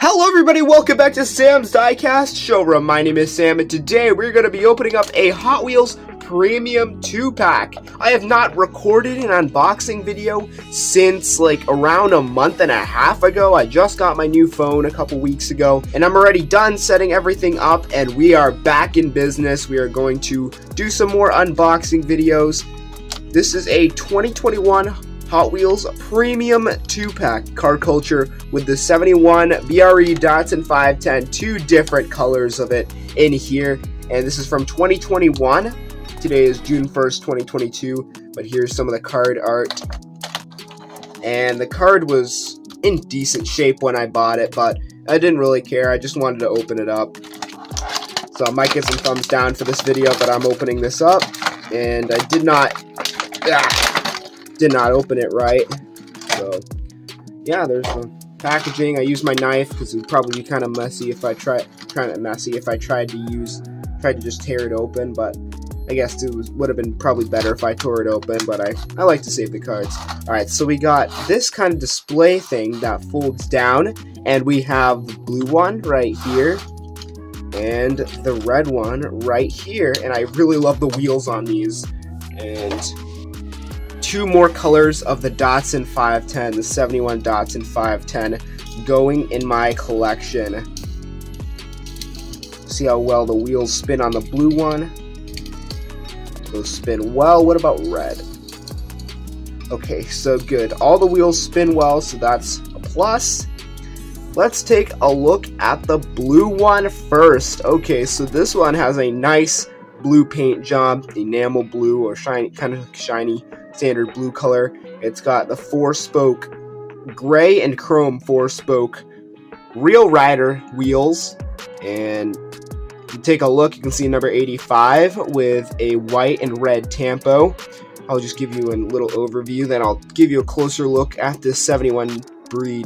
Hello everybody, welcome back to Sam's Diecast Showroom. My name is Sam and today we're going to be opening up a Hot Wheels Premium 2-pack. I have not recorded an unboxing video since like around a month and a half ago. I just got my new phone a couple weeks ago and I'm already done setting everything up and we are back in business. We are going to do some more unboxing videos. This is a 2021 Hot Wheels Premium 2-pack car culture with the 71 BRE Datsun 510, two different colors of it in here, and this is from 2021. Today is June 1st, 2022, but here's some of the card art, and the card was in decent shape when I bought it, but I didn't really care. I just wanted to open it up, so I might get some thumbs down for this video, but I'm opening this up, and I did not open it right. So yeah, there's the packaging. I used my knife because it would probably be kind of messy if I tried to just tear it open, but I guess it would have been probably better if I tore it open, but I like to save the cards. Alright, so we got this kind of display thing that folds down, and we have the blue one right here and the red one right here, and I really love the wheels on these, and two more colors of the Datsun 510, the 71 Datsun 510, going in my collection. See how well the wheels spin on the blue one? Those spin well. What about red? Okay, so good. All the wheels spin well, so that's a plus. Let's take a look at the blue one first. Okay, so this one has a nice blue paint job, enamel blue or shiny, kind of shiny standard blue color. It's got the 4-spoke gray and chrome 4-spoke real rider wheels, and if you take a look, you can see number 85 with a white and red tampo. I'll just give you a little overview, then I'll give you a closer look at this 71 BRE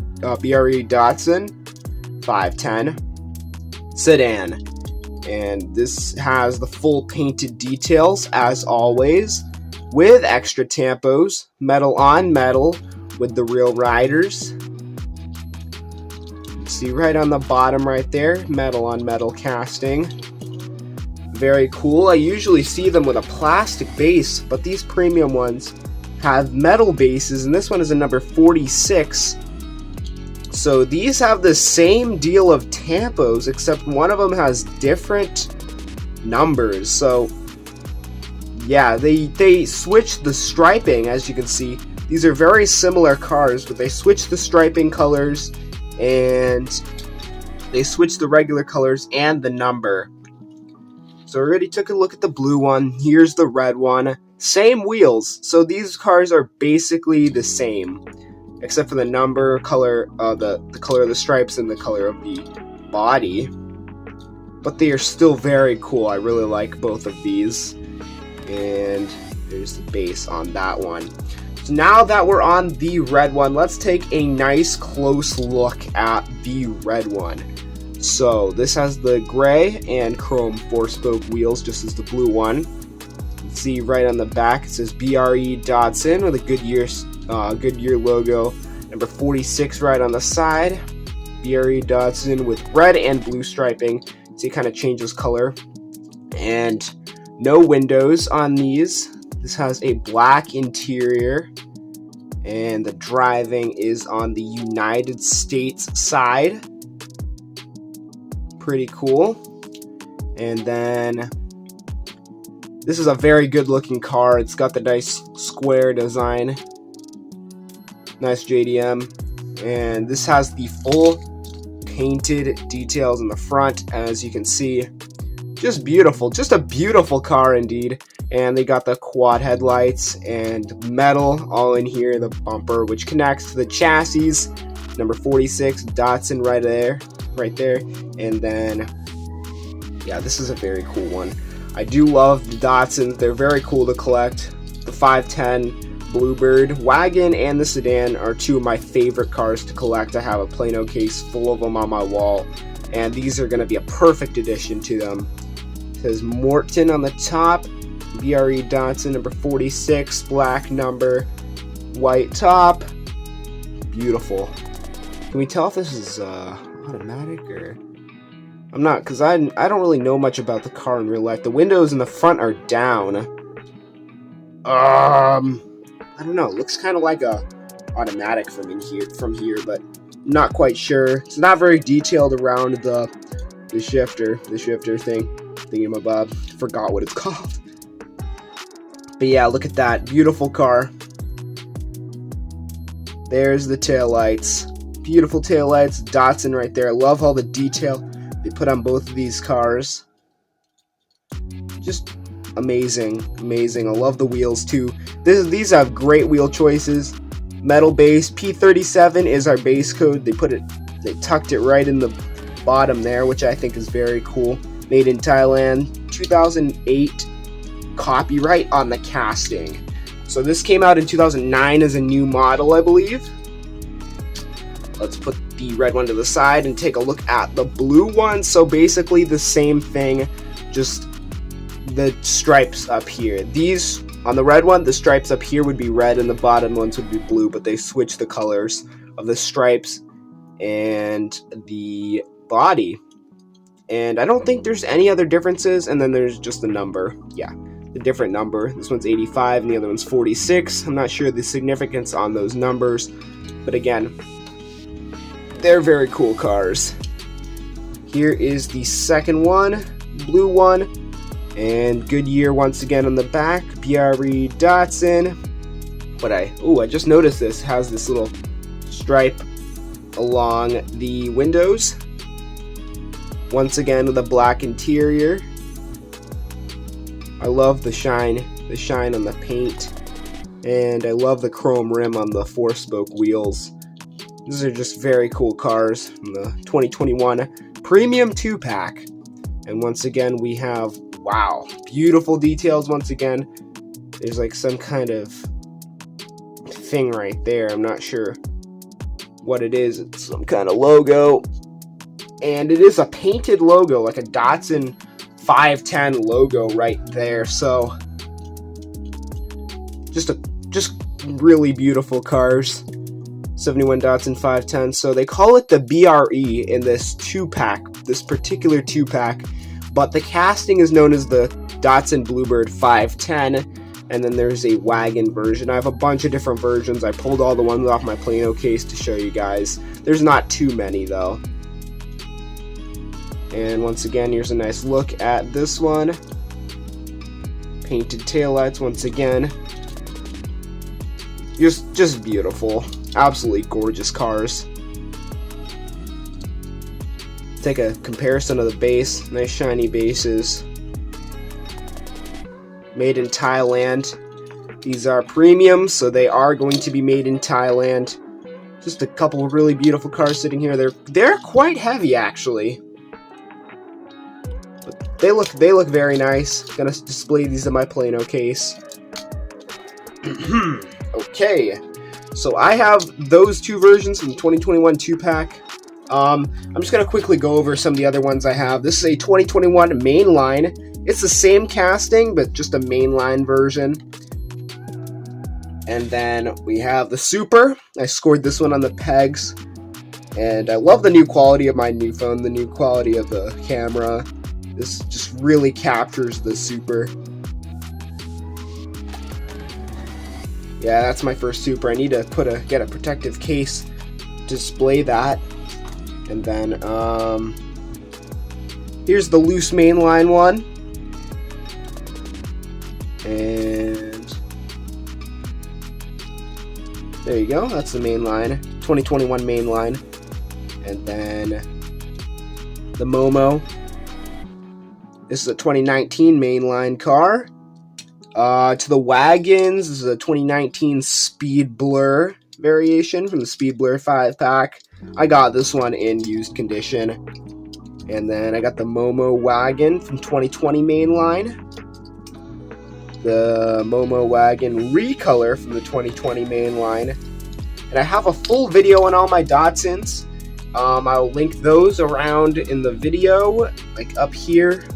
Datsun 510 sedan. And this has the full painted details as always, with extra tampos, metal on metal with the real riders. You see right on the bottom right there, metal on metal casting. Very cool. I usually see them with a plastic base, but these premium ones have metal bases, and this one is a number 46. So these have the same deal of tampos, except one of them has different numbers. So yeah, they switched the striping, as you can see. These are very similar cars, but they switched the striping colors, and they switched the regular colors and the number. So we already took a look at the blue one. Here's the red one. Same wheels, so these cars are basically the same, except for the number, color, the color of the stripes, and the color of the body. But they are still very cool. I really like both of these. And there's the base on that one. So now that we're on the red one, let's take a nice close look at the red one. So this has the gray and chrome 4-spoke wheels, just as the blue one. You can see right on the back it says BRE Datsun with a Goodyear logo. Number 46 right on the side. BRE Datsun with red and blue striping. So it kind of changes color. And no windows on these. This has a black interior, and the driving is on the United States side. Pretty cool. And then this is a very good looking car. It's got the nice square design, nice JDM, and this has the full painted details in the front, as you can see. Just beautiful, just a beautiful car indeed. And they got the quad headlights and metal all in here, the bumper which connects to the chassis. Number 46 Datsun right there. And then yeah, this is a very cool one. I do love the Datsuns. They're very cool to collect. The 510 Bluebird wagon and the sedan are two of my favorite cars to collect. I have a Plano case full of them on my wall, and these are going to be a perfect addition to them. It says Morton on the top, BRE Datsun number 46, black number, white top. Beautiful. Can we tell if this is automatic, or I'm not, because I don't really know much about the car in real life. The windows in the front are down. I don't know. It looks kind of like a automatic from here, but I'm not quite sure. It's not very detailed around the shifter thing, thingamabob. Forgot what it's called. But yeah, look at that beautiful car. There's the taillights. Beautiful taillights. Datsun right there. I love all the detail they put on both of these cars. Just amazing. I love the wheels too. These have great wheel choices. Metal base. P37 is our base code. They tucked it right in the bottom there, which I think is very cool. Made in Thailand. 2008 copyright on the casting. So this came out in 2009 as a new model, I believe. Let's put the red one to the side and take a look at the blue one. So basically the same thing, just the stripes up here. These, on the red one, the stripes up here would be red and the bottom ones would be blue, but they switched the colors of the stripes and the body. And I don't think there's any other differences, and then there's just the number. Yeah, the different number. This one's 85 and the other one's 46. I'm not sure the significance on those numbers, but again, they're very cool cars. Here is the second one, blue one, and Goodyear once again on the back. BRE Datsun. But I just noticed this has this little stripe along the windows. Once again with a black interior. I love the shine on the paint, and I love the chrome rim on the 4-spoke wheels. These are just very cool cars from the 2021 Premium 2-pack. And once again, we have, wow, beautiful details once again. There's like some kind of thing right there. I'm not sure what it is. It's some kind of logo. And it is a painted logo, like a Datsun 510 logo right there. So, just really beautiful cars. 71 Datsun 510. So they call it the BRE in this 2-pack, this particular 2-pack, but the casting is known as the Datsun Bluebird 510, and then there's a wagon version. I have a bunch of different versions. I pulled all the ones off my Plano case to show you guys. There's not too many though. And once again, here's a nice look at this one. Painted taillights once again. Just beautiful. Absolutely gorgeous cars. Take a comparison of the base. Nice shiny bases. Made in Thailand. These are premium, so they are going to be made in Thailand. Just a couple of really beautiful cars sitting here. They're quite heavy actually. But they look very nice. Gonna display these in my Plano case. Okay. So I have those two versions from the 2021 2-pack. I'm just going to quickly go over some of the other ones I have. This is a 2021 mainline. It's the same casting, but just a mainline version. And then we have the Super. I scored this one on the pegs. And I love the new quality of my new phone, the new quality of the camera. This just really captures the Super. Yeah, that's my first Super. I need to get a protective case to display that. And then here's the loose mainline one. And there you go. That's the mainline, 2021 mainline. And then the Momo. This is a 2019 mainline car. To the wagons, this is a 2019 Speed Blur variation from the Speed Blur 5-pack. I got this one in used condition. And then I got the Momo wagon from 2020 mainline. The Momo wagon recolor from the 2020 mainline. And I have a full video on all my Datsuns. I'll link those around in the video, like up here,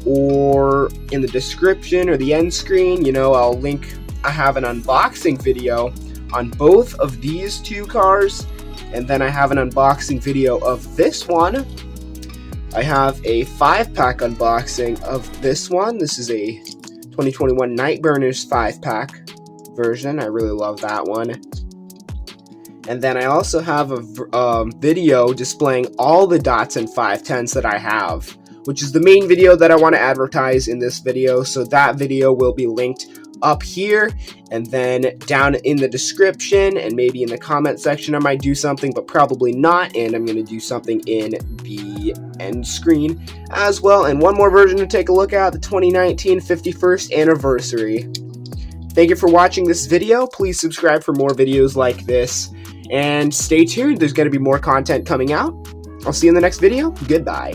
or in the description or the end screen. You know, I'll link, I have an unboxing video on both of these two cars, And then I have an unboxing video of this one. I have a 5-pack unboxing of this one. This is a 2021 Nightburners 5-pack version. I really love that one. And then I also have a video displaying all the Datsun 510s that I have, which is the main video that I want to advertise in this video. So that video will be linked up here, and then down in the description, and maybe in the comment section I might do something, but probably not, and I'm going to do something in the end screen as well. And one more version to take a look at, the 2019 51st anniversary. Thank you for watching this video. Please subscribe for more videos like this, and stay tuned. There's going to be more content coming out. I'll see you in the next video. Goodbye.